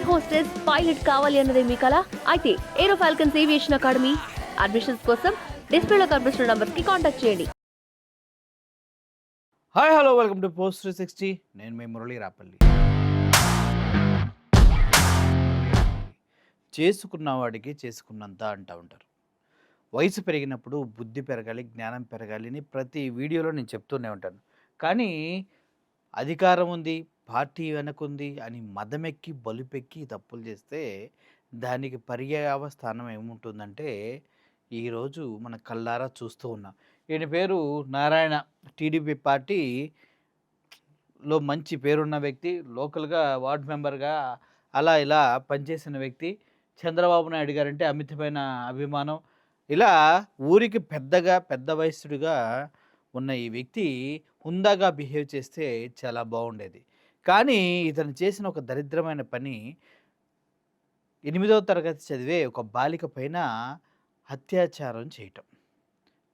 Air hostess pilot కావాలి అన్నదే మీ కల అయితే ఏరో ఫాల్కన్స్ ఏవియేషన్ అకాడమీ అడ్మిషన్స్ కోసం డిస్ప్లేలో కనిపిస్తున్న నంబర్స్ కి కాంటాక్ట్ చేయండి. Hi hello welcome to post 360. నేను మీ మురళీ రాపల్లి. చేసుకున్న వాడికి చేసుకున్నంత అంటూ ఉంటారు. వయసు పెరిగినప్పుడు బుద్ధి పెరగాలి, జ్ఞానం పెరగాలి అని ప్రతి వీడియోలో నేను చెప్తూనే ఉంటాను. కానీ అధికారం ఉంది, పార్టీ వెనకుంది అని మదమెక్కి బలుపెక్కి తప్పులు చేస్తే దానికి పర్యావస్థానం ఏముంటుందంటే ఈరోజు మన కళ్ళారా చూస్తూ ఉన్నాం. ఈయన పేరు నారాయణ. టీడీపీ పార్టీలో మంచి పేరున్న వ్యక్తి, లోకల్గా వార్డ్ మెంబర్గా అలా ఇలా పనిచేసిన వ్యక్తి. చంద్రబాబు నాయుడు గారంటే అమితమైన అభిమానం. ఇలా ఊరికి పెద్ద వయస్సుడిగా ఉన్న ఈ వ్యక్తి హుందాగా బిహేవ్ చేస్తే చాలా బాగుండేది. కానీ ఇతను చేసిన ఒక దరిద్రమైన పని, 8వ తరగతి చదివే ఒక బాలిక పైన అత్యాచారం చేయటం.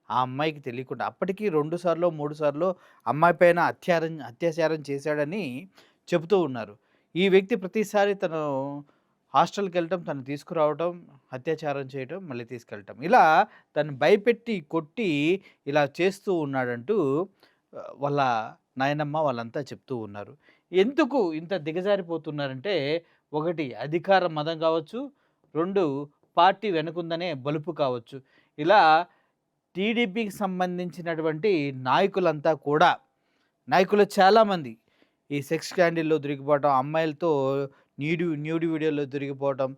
ఆ అమ్మాయికి తెలియకుండా అప్పటికి 2 సార్లో 3 సార్లో అమ్మాయి పైన అత్యాచారం చేశాడని చెబుతూ ఉన్నారు. ఈ వ్యక్తి ప్రతిసారి తను హాస్టల్కి వెళ్ళటం, తను తీసుకురావటం, అత్యాచారం చేయటం, మళ్ళీ తీసుకెళ్ళటం, ఇలా తను భయపెట్టి కొట్టి ఇలా చేస్తూ ఉన్నాడంటూ వాళ్ళ నాయనమ్మ వాళ్ళంతా చెప్తూ ఉన్నారు. ఎందుకు ఇంత దిగజారిపోతున్నారంటే, ఒకటి అధికార మదం కావచ్చు, 2 పార్టీ వెనుకుందనే బలుపు కావచ్చు. ఇలా టీడీపీకి సంబంధించినటువంటి నాయకులంతా కూడా, నాయకులు చాలామంది ఈ సెక్స్ స్కాండిల్లో దొరికిపోవటం, అమ్మాయిలతో న్యూడి వీడియోలో దొరికిపోవటం,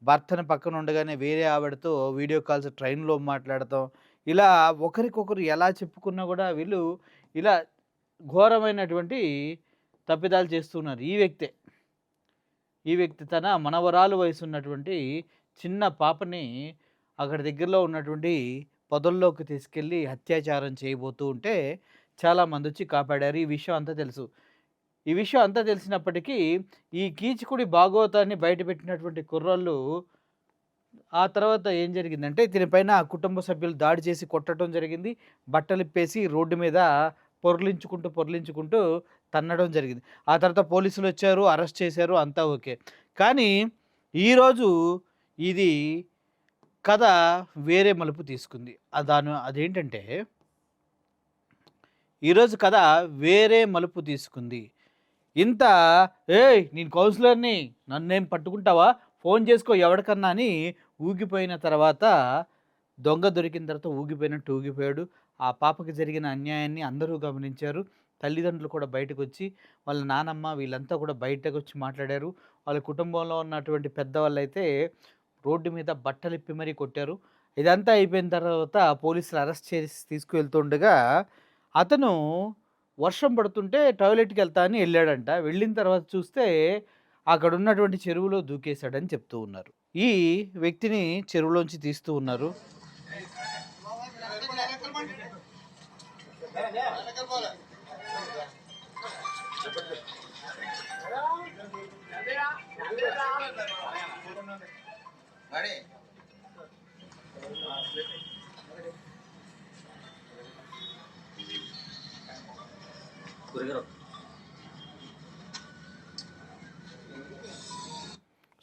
భర్తను పక్కన ఉండగానే వేరే ఆవిడతో వీడియో కాల్స్ ట్రైన్లో మాట్లాడటం, ఇలా ఒకరికొకరు ఎలా చెప్పుకున్నా కూడా వీళ్ళు ఇలా ఘోరమైనటువంటి తప్పిదాలు చేస్తున్నారు. ఈ వ్యక్తి తన మనవరాలు వయసు ఉన్నటువంటి చిన్న పాపని అక్కడ దగ్గరలో ఉన్నటువంటి పొదల్లోకి తీసుకెళ్ళి అత్యాచారం చేయబోతూ ఉంటే చాలామంది వచ్చి కాపాడారు. ఈ విషయం అంతా తెలిసినప్పటికీ ఈ కీచకుడి భాగవతాన్ని బయటపెట్టినటువంటి కుర్రోళ్ళు ఆ తర్వాత ఏం జరిగిందంటే, దీనిపైన కుటుంబ సభ్యులు దాడి చేసి కొట్టడం జరిగింది. బట్టలిప్పేసి రోడ్డు మీద పొర్లించుకుంటూ తన్నడం జరిగింది. ఆ తర్వాత పోలీసులు వచ్చారు, అరెస్ట్ చేశారు, అంతా ఓకే. కానీ ఈరోజు ఇది కథ వేరే మలుపు తీసుకుంది. అదేంటంటే, ఈరోజు కథ వేరే మలుపు తీసుకుంది. నేను కౌన్సిలర్ని, నన్నేం పట్టుకుంటావా, ఫోన్ చేసుకో ఎవరికన్నా అని ఊగిపోయిన తర్వాత, దొంగ దొరికిన తర్వాత ఊగిపోయినట్టు ఊగిపోయాడు. ఆ పాపకి జరిగిన అన్యాయాన్ని అందరూ గమనించారు. తల్లిదండ్రులు కూడా బయటకు వచ్చి, వాళ్ళ నానమ్మ వీళ్ళంతా కూడా బయటకు వచ్చి మాట్లాడారు. వాళ్ళ కుటుంబంలో ఉన్నటువంటి పెద్దవాళ్ళైతే రోడ్డు మీద బట్టలిప్పి మరీ కొట్టారు. ఇదంతా అయిపోయిన తర్వాత పోలీసులు అరెస్ట్ చేసి తీసుకువెళ్తుండగా అతను వర్షం పడుతుంటే టాయిలెట్కి వెళ్తా అని వెళ్ళాడంట. వెళ్ళిన తర్వాత చూస్తే అక్కడ ఉన్నటువంటి చెరువులో దూకేశాడని చెప్తూ ఉన్నారు. ఈ వ్యక్తిని చెరువులోంచి తీస్తూ ఉన్నారు.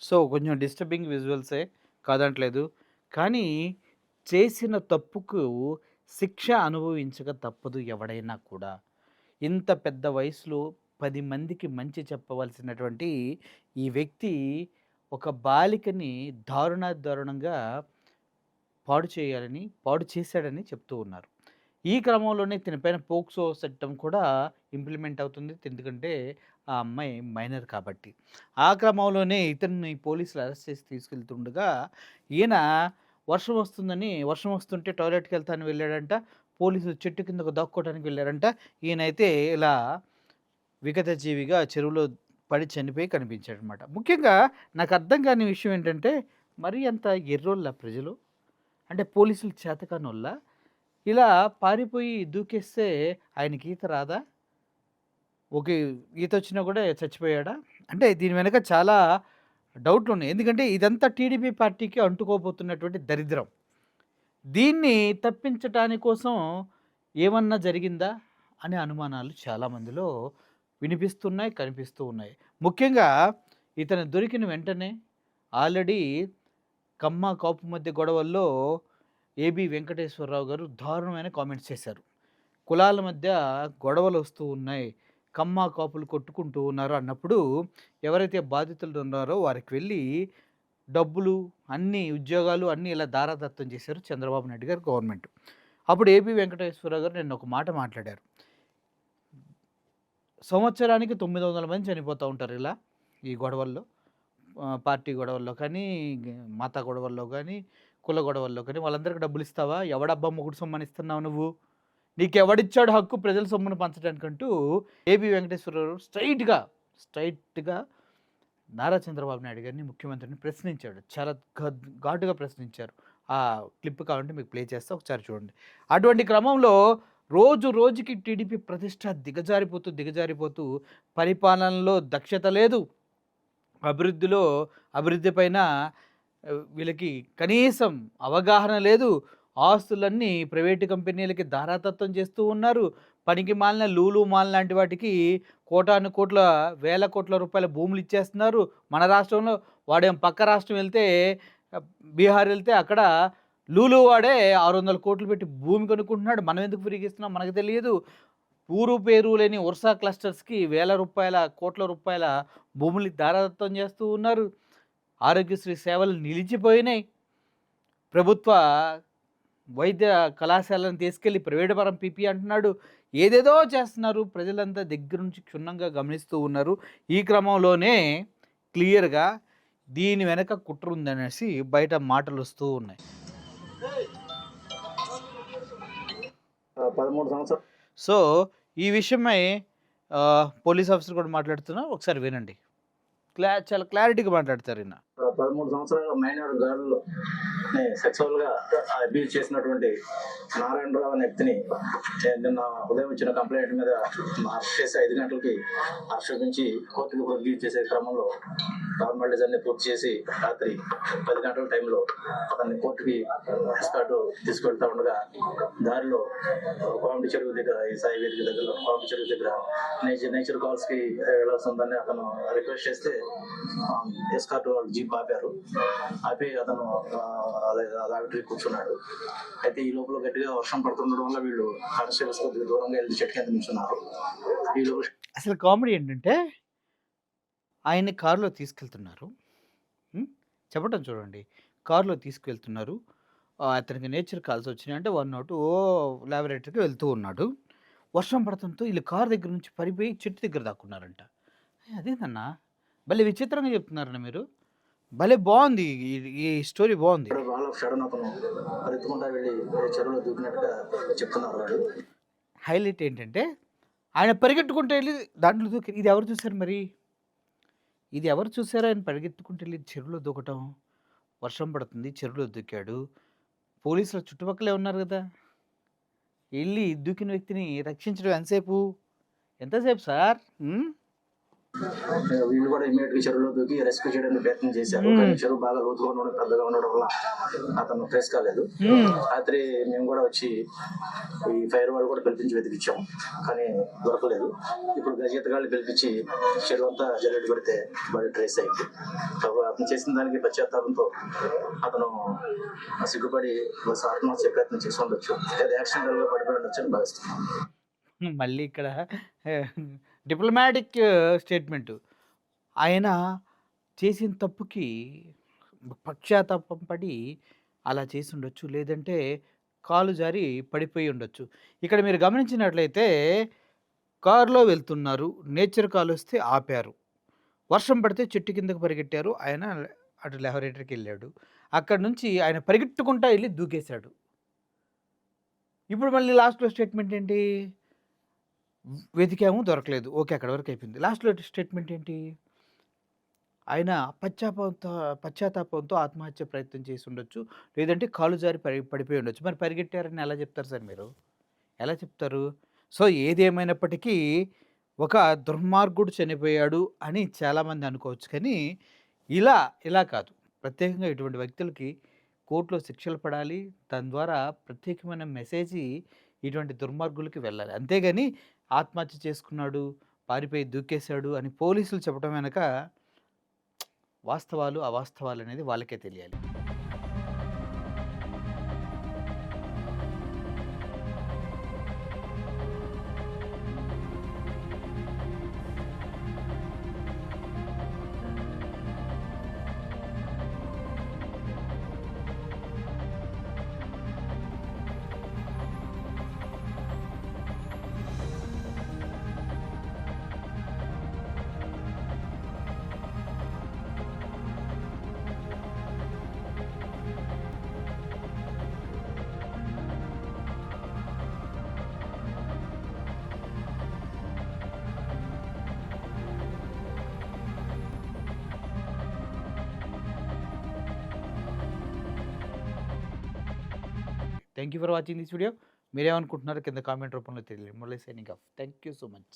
సో కొంచెం డిస్టర్బింగ్ విజువల్సే, కాదంటలేదు. కానీ చేసిన తప్పుకు శిక్ష అనుభవించక తప్పదు ఎవడైనా కూడా. ఇంత పెద్ద వయసులో 10 మందికి మంచి చెప్పవలసినటువంటి ఈ వ్యక్తి ఒక బాలికని దారుణంగా పాడు చేశాడని చెప్తూ ఉన్నారు. ఈ క్రమంలోనే దీనిపైన పోక్సో చట్టం కూడా ఇంప్లిమెంట్ అవుతుంది. ఎందుకంటే ఆ అమ్మాయి మైనర్ కాబట్టి. ఆ క్రమంలోనే ఇతన్ని పోలీసులు అరెస్ట్ చేసి తీసుకెళ్తుండగా, ఈయన వర్షం వస్తుంటే టాయిలెట్కి వెళ్తాను వెళ్ళాడంట. పోలీసులు చెట్టు కిందకు దాక్కోవడానికి వెళ్ళారంట. ఈయనైతే ఇలా విగత జీవిగా చెరువులో పడి చనిపోయి కనిపించాడనమాట. ముఖ్యంగా నాకు అర్థం కాని విషయం ఏంటంటే, మరీ అంత ఎర్రోళ్ళ ప్రజలు, అంటే పోలీసులు చేతకానోళ్ళ, ఇలా పారిపోయి దూకేస్తే ఆయనకి ఈత రాదా? ఓకే, ఈత వచ్చినా కూడా చచ్చిపోయాడా? అంటే దీని వెనక చాలా డౌట్లు ఉన్నాయి. ఎందుకంటే ఇదంతా టీడీపీ పార్టీకి అంటుకోబోతున్నటువంటి దరిద్రం. దీన్ని తప్పించటాని కోసం ఏమన్నా జరిగిందా అనే అనుమానాలు చాలామందిలో వినిపిస్తున్నాయి, కనిపిస్తూ ఉన్నాయి. ముఖ్యంగా ఇతను దొరికిన వెంటనే ఆల్రెడీ కమ్మ, కాపు మధ్య గొడవల్లో ఏబీ వెంకటేశ్వరరావు గారు దారుణమైన కామెంట్స్ చేశారు. కులాల మధ్య గొడవలు వస్తూ ఉన్నాయి. కమ్మ, కాపులు కొట్టుకుంటూ ఉన్నారు అన్నప్పుడు ఎవరైతే బాధితులు ఉన్నారో వారికి వెళ్ళి డబ్బులు, అన్ని ఉద్యోగాలు అన్నీ ఇలా దారాదత్తం చేశారు చంద్రబాబు నాయుడు గారు గవర్నమెంట్. అప్పుడు ఏబీ వెంకటేశ్వరరావు గారు నిన్న ఒక మాట మాట్లాడారు. సంవత్సరానికి 900 మంది చనిపోతూ ఉంటారు ఇలా ఈ గొడవల్లో. పార్టీ గొడవల్లో కానీ, మత గొడవల్లో కానీ, కుల గొడవల్లో కానీ వాళ్ళందరికీ డబ్బులు ఇస్తావా? ఎవడబ్బా మొగుడు సొమ్మని ఇస్తున్నావు నువ్వు? నీకెవడిచ్చాడు హక్కు ప్రజల సొమ్మును పంచడానికంటూ ఏబీ వెంకటేశ్వరరావు స్ట్రైట్‌గా నారా చంద్రబాబు నాయుడు గారిని, ముఖ్యమంత్రిని ప్రశ్నించాడు. చాలా ఘాటుగా ప్రశ్నించారు. ఆ క్లిప్ కావాలంటే మీకు ప్లే చేస్తా, ఒకసారి చూడండి. అటువంటి క్రమంలో రోజు రోజుకి టీడీపీ ప్రతిష్ట దిగజారిపోతూ పరిపాలనలో దక్షత లేదు. అభివృద్ధి పైన వీళ్ళకి కనీసం అవగాహన లేదు. ఆస్తులన్నీ ప్రైవేటు కంపెనీలకి దారాదత్తం చేస్తూ ఉన్నారు. పనికి మాలిన లూలు మాల్ లాంటి వాటికి కోటాను కోట్ల వేల కోట్ల రూపాయల భూములు ఇచ్చేస్తున్నారు. మన రాష్ట్రంలో వాడేం పక్క రాష్ట్రం వెళ్తే, బీహార్ వెళ్తే అక్కడ లూలు వాడే 600 కోట్లు పెట్టి భూమి కొనుక్కుంటున్నాడు. మనం ఎందుకు ఫ్రీగా ఇస్తున్నాం మనకు తెలియదు. ఊరు పేరు లేని ఉర్సా క్లస్టర్స్కి కోట్ల రూపాయల భూములు దారాదత్తం చేస్తూ ఉన్నారు. ఆరోగ్యశ్రీ సేవలు నిలిచిపోయినాయి. ప్రభుత్వ వైద్య కళాశాలను తీసుకెళ్ళి ప్రైవేటు పరం పీపీ అంటున్నాడు. ఏదేదో చేస్తున్నారు. ప్రజలంతా దగ్గర నుంచి క్షుణ్ణంగా గమనిస్తూ ఉన్నారు. ఈ క్రమంలోనే క్లియర్గా దీని వెనక కుట్ర ఉందనేసి బయట మాటలు వస్తూ ఉన్నాయి. 13 సంవత్సరాలు. సో ఈ విషయమై పోలీస్ ఆఫీసర్ కూడా మాట్లాడుతున్నా, ఒకసారి వినండి. చాలా క్లారిటీగా మాట్లాడతారు ఈయన. 13 సంవత్సరాల మైనర్ గర్ల్ సెక్సువల్ గా అబ్యూజ్ చేసినటువంటి నారాయణరావు అనే వ్యక్తిని నిన్న ఉదయం ఇచ్చిన కంప్లైంట్ మీద అరెస్ట్ చేసి 5 గంటలకి అరెస్ట్ నుంచి కోర్టుకు ప్రొడ్యూస్ చేసే క్రమంలో ఫార్మాలిటీస్ అన్ని పూర్తి చేసి రాత్రి 10 గంటల టైంలో అతన్ని కోర్టుకి ఎస్కార్ట్ తీసుకెళ్తా ఉండగా దారిలో కోమటి చెరువు దగ్గర, ఈ సాయి వేదిక దగ్గర కోమటి చెరువు దగ్గర నేచర్ కాల్స్ కి వెళ్ళాల్సి ఉందని అతను రిక్వెస్ట్ చేస్తే ఎస్కార్ట్ వాళ్ళు జీప్ ఆపి అతను లాబరేటరీ కూర్చున్నాడు. అయితే ఈ లోపల గట్టిగా వర్షం పడుతుండడం వల్ల వీళ్ళు కానిస్టేబుల్స్ కొద్దిగా దూరంగా వెళ్ళి చెట్టు కింద నిల్చున్నారు. ఈ లోపల అసలు కామెడీ ఏంటంటే ఆయన్ని కారులో తీసుకెళ్తున్నారు. చెప్పటం చూడండి, కారులో తీసుకెళ్తున్నారు. అతనికి నేచర్ కాల్స్ వచ్చినాయి అంటే 102 లాబరేటరీకి వెళ్తూ ఉన్నాడు. వర్షం పడటంతో వీళ్ళు కారు దగ్గర నుంచి పడిపోయి చెట్టు దగ్గర దాక్కున్నారంట. అదేందన్నా భలే విచిత్రంగా చెప్తున్నారన్న మీరు. భలే బాగుంది ఈ స్టోరీ, బాగుంది. వాళ్ళ సడన్ అతను పరిగెత్తుకుంటా వెళ్ళి చెరువులో దూకినట్టుగా చెప్తున్నారు వాళ్ళు. హైలైట్ ఏంటంటే ఆయన పరిగెట్టుకుంటూ వెళ్ళి దాంట్లో దూకి, ఇది ఎవరు చూశారు మరి? ఇది ఎవరు చూసారో? ఆయన పరిగెత్తుకుంటూ వెళ్ళి చెరువులో దూకటం. వర్షం పడుతుంది, చెరువులో దూకాడు. పోలీసులు చుట్టుపక్కలే ఉన్నారు కదా. వెళ్ళి దూకిన వ్యక్తిని రక్షించడం ఎంతసేపు సార్? వీళ్ళు కూడా ఇమీడియట్ గా చెరువులో దూకి రెస్క్యూ చేయడానికి ప్రయత్నం చేశారు. కానీ చెరువు బాగా లోతుగా ఉండడం, పెద్దగా ఉండడం వల్ల అతను ట్రేస్ కాలేదు. రాత్రి మేము కూడా వచ్చి ఈ ఫైర్ వాళ్ళు కూడా పిలిపించి వెతికిచ్చాం, కానీ దొరకలేదు. ఇప్పుడు గజెత్తగాళ్ళు పిలిపించి చెరువు అంతా జల్లెడ పెడితే బాడీ ట్రేస్ అయింది. అతను చేసిన దానికి పశ్చాత్తాపంతో అతను సిగ్గుపడి ఆత్మహత్య ప్రయత్నం చేసి ఉండొచ్చు, లేదా యాక్సిడెంటల్ గా పడిపోయి ఉండొచ్చు అని భావిస్తున్నాం. మళ్ళీ ఇక్కడ డిప్లొమాటిక్ స్టేట్మెంటు. ఆయన చేసిన తప్పుకి పశ్చాత్తాపం పడి అలా చేసి ఉండొచ్చు, లేదంటే కాలు జారి పడిపోయి ఉండొచ్చు. ఇక్కడ మీరు గమనించినట్లయితే కారులో వెళ్తున్నారు, నేచర్ కాల్ వస్తే ఆపారు, వర్షం పడితే చెట్టు కిందకు పరిగెట్టారు. ఆయన అటు లాబరేటరీకి వెళ్ళాడు. అక్కడి నుంచి ఆయన పరిగెట్టుకుంటా వెళ్ళి దూకేశాడు. ఇప్పుడు మళ్ళీ లాస్ట్లో స్టేట్మెంట్ ఏంటి? వెతికాము దొరకలేదు, ఓకే అక్కడ వరకు అయిపోయింది. లాస్ట్లో స్టేట్మెంట్ ఏంటి? ఆయన పశ్చాత్తాపంతో ఆత్మహత్య ప్రయత్నం చేసి ఉండొచ్చు, లేదంటే కాలు జారి పడిపోయి ఉండొచ్చు. మరి పరిగెట్టారని ఎలా చెప్తారు సార్ మీరు? ఎలా చెప్తారు? సో ఏదేమైనప్పటికీ ఒక దుర్మార్గుడు చనిపోయాడు అని చాలామంది అనుకోవచ్చు, కానీ ఇలా కాదు. ప్రత్యేకంగా ఇటువంటి వ్యక్తులకి కోర్టులో శిక్షలు పడాలి. దాని ద్వారా ప్రత్యేకమైన మెసేజ్ ఇటువంటి దుర్మార్గులకి వెళ్ళాలి. అంతేగాని ఆత్మహత్య చేసుకున్నాడు, పారిపోయి దూకేశాడు అని పోలీసులు చెప్పడం వెనక వాస్తవాలు అవాస్తవాలు అనేది వాళ్ళకే తెలియాలి. Thank you for watching this video. మీరేమనుకుంటున్నారో కింద కామెంట్ రూపంలో తెలియదు. Murali signing off. Thank you so much.